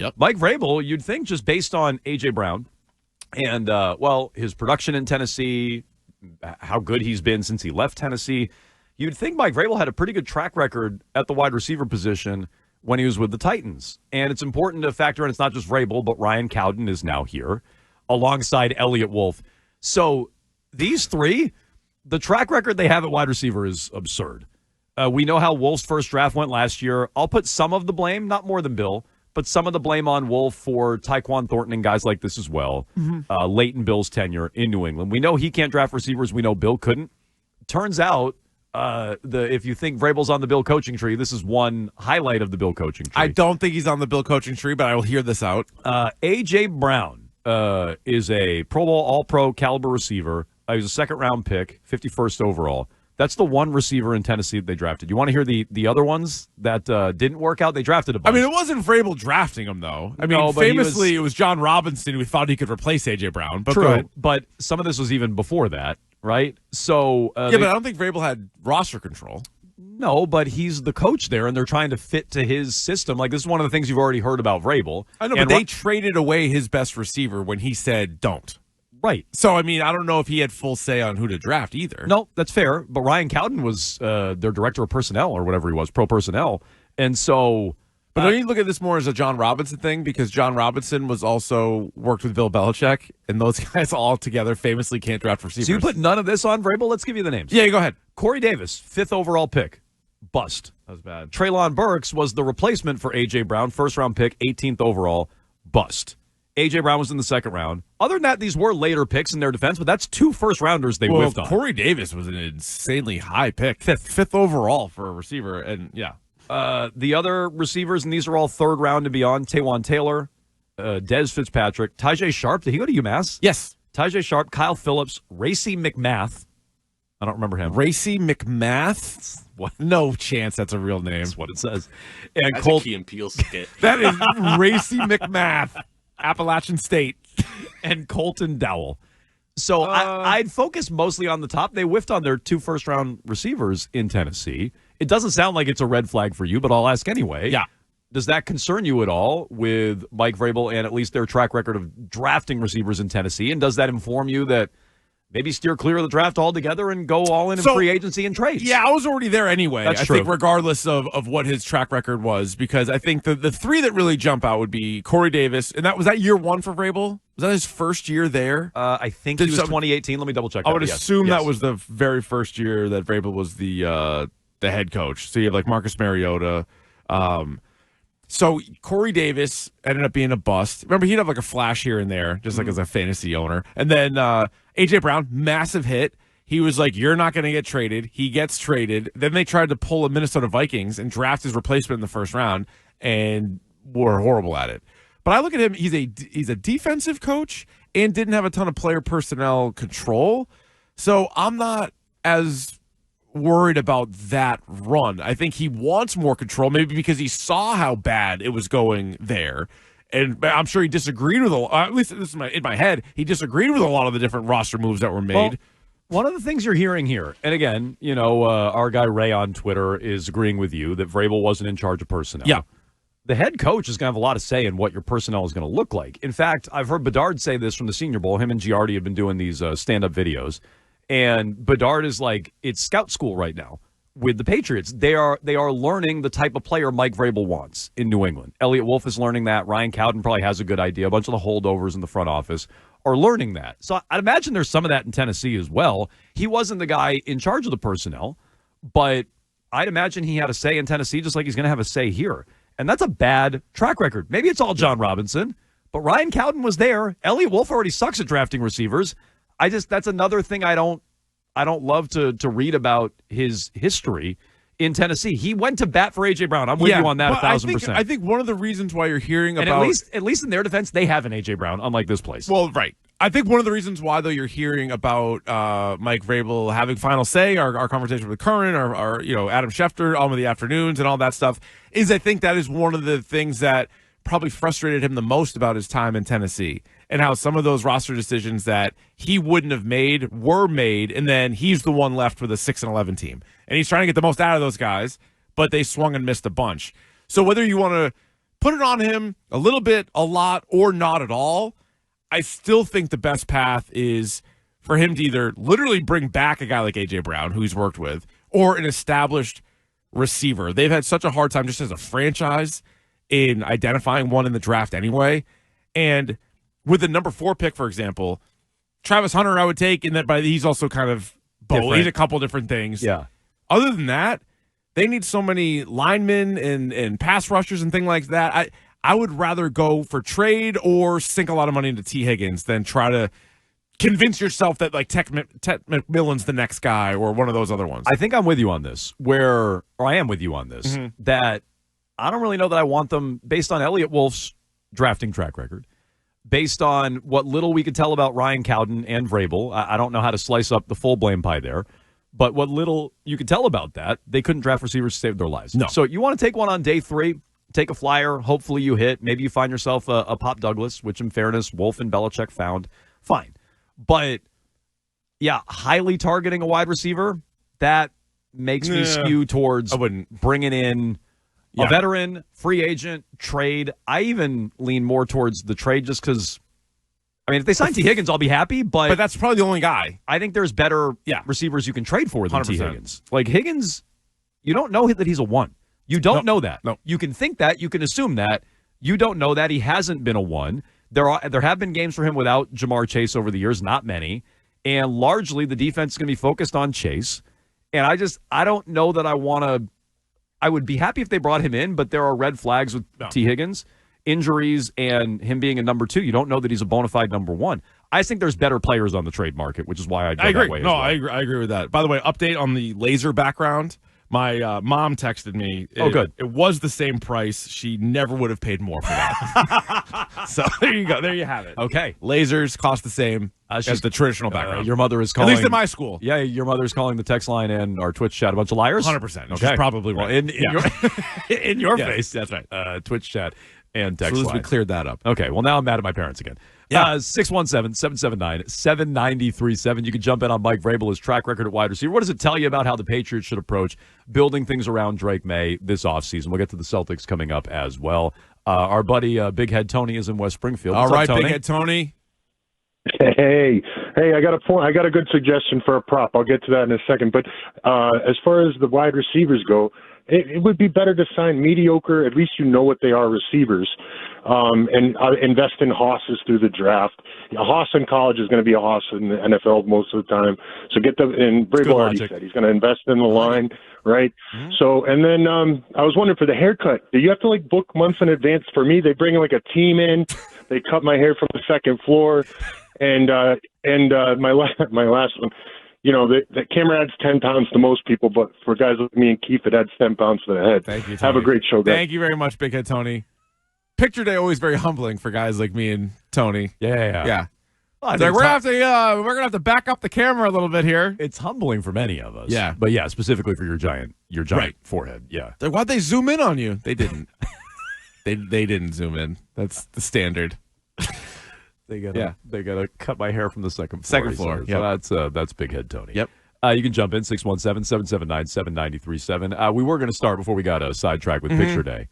Yep. Mike Vrabel, you'd think just based on A.J. Brown and, his production in Tennessee, how good he's been since he left Tennessee, you'd think Mike Vrabel had a pretty good track record at the wide receiver position when he was with the Titans. And it's important to factor in it's not just Vrabel, but Ryan Cowden is now here alongside Elliott Wolf. So these three, the track record they have at wide receiver is absurd. We know how Wolf's first draft went last year. I'll put some of the blame, not more than Bill, but some of the blame on Wolf for Tyquan Thornton and guys like this as well, late in Bill's tenure in New England. We know he can't draft receivers. We know Bill couldn't. Turns out, if you think Vrabel's on the Bill coaching tree, this is one highlight of the Bill coaching tree. I don't think he's on the Bill coaching tree, but I will hear this out. A.J. Brown is a Pro Bowl All-Pro caliber receiver. He was a second-round pick, 51st overall. That's the one receiver in Tennessee that they drafted. You want to hear the other ones that didn't work out? They drafted a bunch. I mean, it wasn't Vrabel drafting him, though. I mean, famously, it was John Robinson who thought he could replace A.J. Brown. But true, but some of this was even before that, right? So but I don't think Vrabel had roster control. No, but he's the coach there, and they're trying to fit to his system. Like, this is one of the things you've already heard about Vrabel. I know, but they traded away his best receiver when he said don't. Right. So, I mean, I don't know if he had full say on who to draft either. No, that's fair. But Ryan Cowden was their director of personnel or whatever he was, pro personnel. And so... But don't you look at this more as a John Robinson thing? Because John Robinson was also worked with Bill Belichick, and those guys all together famously can't draft receivers. So you put none of this on Vrabel? Let's give you the names. Yeah, go ahead. Corey Davis, 5th overall pick. Bust. That was bad. Treylon Burks was the replacement for A.J. Brown, first-round pick, 18th overall. Bust. A.J. Brown was in the second round. Other than that, these were later picks in their defense, but that's 2 first-rounders they whiffed on. Corey Davis was an insanely high pick. Fifth overall for a receiver, and yeah. The other receivers, and these are all third round to be on, Taywan Taylor, Dez Fitzpatrick, Tajay Sharp. Did he go to UMass? Yes. Tajay Sharp, Kyle Phillips, Racy McMath. I don't remember him. Racy McMath? What? No chance that's a real name. That's what it says. And that's a Key and Peele skit. That is Racy McMath, Appalachian State. And Colton Dowell. So I'd focus mostly on the top. They whiffed on their 2 first-round receivers in Tennessee. It doesn't sound like it's a red flag for you, but I'll ask anyway. Yeah. Does that concern you at all with Mike Vrabel and at least their track record of drafting receivers in Tennessee? And does that inform you that maybe steer clear of the draft altogether and go all in free agency and trades? Yeah, I was already there anyway. That's I true. think regardless of what his track record was, because I think the 3 that really jump out would be Corey Davis, and was that year 1 for Vrabel? Was that his first year there? I think he was 2018. Let me double check. I would assume that was the very first year that Vrabel was the head coach. So you have like Marcus Mariota. So Corey Davis ended up being a bust. Remember, he'd have like a flash here and there, just like as a fantasy owner. And then A.J. Brown, massive hit. He was like, you're not going to get traded. He gets traded. Then they tried to pull a Minnesota Vikings and draft his replacement in the first round and were horrible at it. But I look at him, he's a defensive coach and didn't have a ton of player personnel control. So I'm not as worried about that run. I think he wants more control, maybe because he saw how bad it was going there. And I'm sure he disagreed with at least this is in my head, he disagreed with a lot of the different roster moves that were made. Well, one of the things you're hearing here, and again, our guy Ray on Twitter is agreeing with you that Vrabel wasn't in charge of personnel. Yeah. The head coach is going to have a lot of say in what your personnel is going to look like. In fact, I've heard Bedard say this from the Senior Bowl. Him and Giardi have been doing these stand-up videos. And Bedard is like, it's scout school right now with the Patriots. They are learning the type of player Mike Vrabel wants in New England. Elliott Wolf is learning that. Ryan Cowden probably has a good idea. A bunch of the holdovers in the front office are learning that. So I'd imagine there's some of that in Tennessee as well. He wasn't the guy in charge of the personnel, but I'd imagine he had a say in Tennessee just like he's going to have a say here. And that's a bad track record. Maybe it's all John Robinson, but Ryan Cowden was there. Elliott Wolf already sucks at drafting receivers. That's another thing I don't love to read about his history in Tennessee. He went to bat for A.J. Brown. I'm with you on that 1,000%. I think one of the reasons why you're hearing and about... at least in their defense, they have an A.J. Brown, unlike this place. Well, right. I think one of the reasons why, though, you're hearing about Mike Vrabel having final say, our conversation with Curran, our Adam Schefter, All of the Afternoons, and all that stuff, is I think that is one of the things that probably frustrated him the most about his time in Tennessee, and how some of those roster decisions that he wouldn't have made were made, and then he's the one left with a 6-11 team. And he's trying to get the most out of those guys, but they swung and missed a bunch. So whether you want to put it on him a little bit, a lot, or not at all. I still think the best path is for him to either literally bring back a guy like A.J. Brown, who he's worked with, or an established receiver. They've had such a hard time just as a franchise in identifying one in the draft anyway. And with the number 4 pick, for example, Travis Hunter I would take, but he's also kind of both. He's a couple different things. Yeah. Other than that, they need so many linemen and pass rushers and things like that. I would rather go for trade or sink a lot of money into T. Higgins than try to convince yourself that like Ted McMillan's the next guy or one of those other ones. I think I'm with you on this, I am with you on this, that I don't really know that I want them based on Elliott Wolf's drafting track record, based on what little we could tell about Ryan Cowden and Vrabel. I don't know how to slice up the full blame pie there, but what little you could tell about that, they couldn't draft receivers to save their lives. No. So you want to take one on day 3, take a flyer, hopefully you hit. Maybe you find yourself a Pop Douglas, which in fairness, Wolf and Belichick found. Fine. But, yeah, highly targeting a wide receiver, that makes me skew towards bringing in a veteran, free agent, trade. I even lean more towards the trade just because, I mean, if they sign T. Higgins, I'll be happy. But that's probably the only guy. I think there's better receivers you can trade for than 100%. T. Higgins. Like, Higgins, you don't know that he's a 1. You don't know that. No. You can think that. You can assume that. You don't know that. He hasn't been a 1. There have been games for him without Jamar Chase over the years, not many. And largely the defense is going to be focused on Chase. And I don't know that I want to – I would be happy if they brought him in, but there are red flags with T. Higgins, injuries, and him being a number 2. You don't know that he's a bona fide number 1. I think there's better players on the trade market, which is why I agree. That way no, as well. I agree with that. By the way, update on the laser background. My mom texted me. Good. It was the same price. She never would have paid more for that. So there you go. There you have it. Okay. Lasers cost the same as the traditional background. Your mother is calling. At least in my school. Yeah, your mother's calling the text line and our Twitch chat a bunch of liars? 100%. Okay. She's probably right. Well, in your face. That's right. Twitch chat and text line. line. We cleared that up. Okay. Well, now I'm mad at my parents again. Yeah. 617-779-7937. You can jump in on Mike Vrabel, his track record at wide receiver. What does it tell you about how the Patriots should approach building things around Drake May this offseason? We'll get to the Celtics coming up as well. Our buddy Big Head Tony is in West Springfield. All right, Tony? Big Head Tony. Hey, I got a point. I got a good suggestion for a prop. I'll get to that in a second. But as far as the wide receivers go, it would be better to sign mediocre, at least you know what they are, receivers, and invest in hosses through the draft. A hoss in college is going to be a hoss in the NFL most of the time. So get them, and Vrabel already said he's going to invest in the line, right? Mm-hmm. So, and then I was wondering for the haircut, do you have to like book months in advance? For me, they bring like a team in, they cut my hair from the second floor, and my last one. You know, the camera adds 10 pounds to most people, but for guys like me and Keefe, it adds 10 pounds to the head. Thank you, Tony. Have a great show, guys. Thank you very much, Big Head Tony. Picture day always very humbling for guys like me and Tony. Yeah. Well, like, we're gonna have to back up the camera a little bit here. It's humbling for many of us. Yeah, but yeah, specifically for your giant forehead. Yeah. Like, why'd they zoom in on you? They didn't. they didn't zoom in. That's the standard. They gotta cut my hair from the second floor. Yep. So that's Big Head Tony. Yep. You can jump in 617-779-7937. We were going to start before we got sidetracked with Picture Day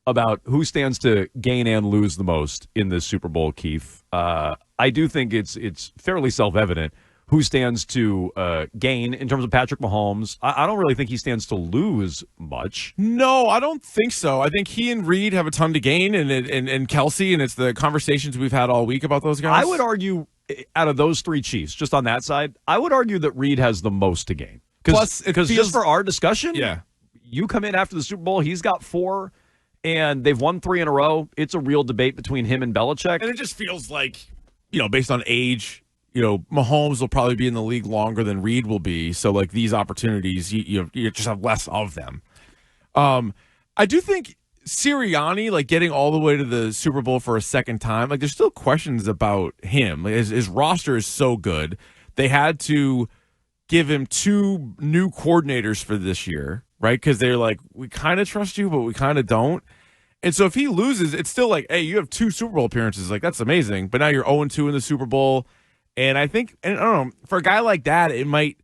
about who stands to gain and lose the most in this Super Bowl, Keefe. I do think it's fairly self-evident who stands to gain in terms of Patrick Mahomes. I don't really think he stands to lose much. No, I don't think so. I think he and Reed have a ton to gain, and Kelsey, and it's the conversations we've had all week about those guys. I would argue, out of those 3 Chiefs, just on that side, I would argue that Reed has the most to gain. Because just for our discussion, you come in after the Super Bowl, he's got 4, and they've won 3 in a row. It's a real debate between him and Belichick. And it just feels like, based on age, Mahomes will probably be in the league longer than Reed will be. So, like, these opportunities, you just have less of them. I do think Sirianni, like, getting all the way to the Super Bowl for a second time, like, there's still questions about him. Like, his roster is so good. They had to give him 2 new coordinators for this year, right? Because they're like, we kind of trust you, but we kind of don't. And so if he loses, it's still like, hey, you have 2 Super Bowl appearances. Like, that's amazing. But now you're 0-2 in the Super Bowl. And I think, and I don't know, for a guy like that, he might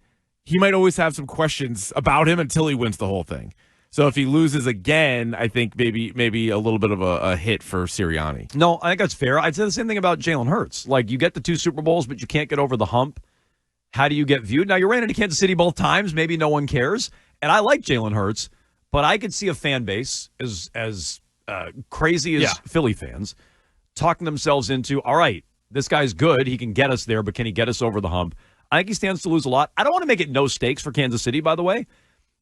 always have some questions about him until he wins the whole thing. So if he loses again, I think maybe a little bit of a hit for Sirianni. No, I think that's fair. I'd say the same thing about Jalen Hurts. Like, you get the 2 Super Bowls, but you can't get over the hump. How do you get viewed? Now, you ran into Kansas City both times. Maybe no one cares. And I like Jalen Hurts, but I could see a fan base as crazy as Philly fans talking themselves into, all right, this guy's good. He can get us there, but can he get us over the hump? I think he stands to lose a lot. I don't want to make it no stakes for Kansas City, by the way.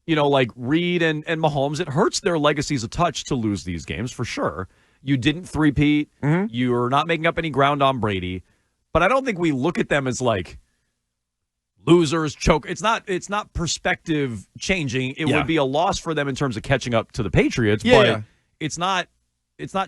You know, like Reed and Mahomes, it hurts their legacies a touch to lose these games, for sure. You didn't three-peat. Mm-hmm. You're not making up any ground on Brady. But I don't think we look at them as, like, losers, choke. It's not perspective changing. It would be a loss for them in terms of catching up to the Patriots, but it's not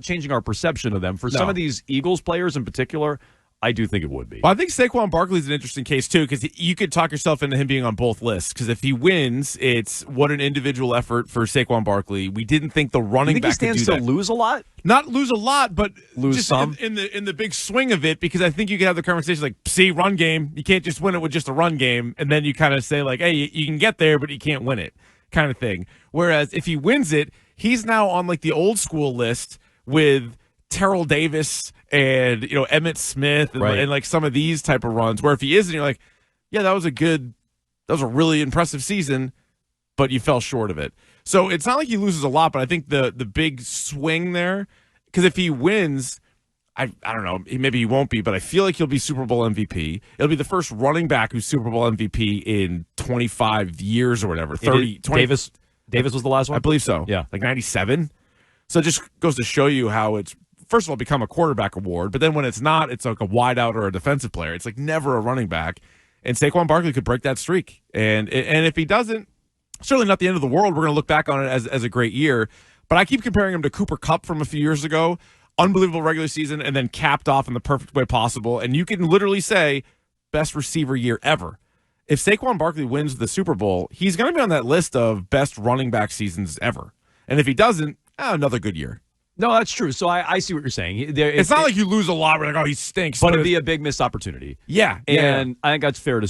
changing our perception of them. For some of these Eagles players in particular, I do think it would be. Well, I think Saquon Barkley's an interesting case, too, because you could talk yourself into him being on both lists. Because if he wins, it's what an individual effort for Saquon Barkley. We didn't think the running back could do that. You think he stands to lose a lot? Not lose a lot, but lose just some? In the big swing of it, because I think you can have the conversation like, see, run game. You can't just win it with just a run game. And then you kind of say, like, hey, you can get there, but you can't win it kind of thing. Whereas if he wins it, he's now on, like, the old school list with Terrell Davis and Emmitt Smith and like some of these type of runs where if he isn't, you're like, yeah, that was a really impressive season, but you fell short of it. So it's not like he loses a lot, but I think the big swing there, because if he wins, I don't know, maybe he won't be, but I feel like he'll be Super Bowl MVP. It'll be the first running back who's Super Bowl MVP in 25 years or whatever. 20. Davis was the last one? I believe so. Yeah. Like 97. So it just goes to show you how it's, first of all, become a quarterback award, but then when it's not, it's like a wideout or a defensive player. It's like never a running back. And Saquon Barkley could break that streak. And if he doesn't, certainly not the end of the world. We're going to look back on it as a great year. But I keep comparing him to Cooper Kupp from a few years ago. Unbelievable regular season and then capped off in the perfect way possible. And you can literally say best receiver year ever. If Saquon Barkley wins the Super Bowl, he's going to be on that list of best running back seasons ever. And if he doesn't, another good year. No, that's true. So I see what you're saying. It's not like you lose a lot. We're like, oh, he stinks. But it'd be a big missed opportunity. Yeah. And I think that's fair to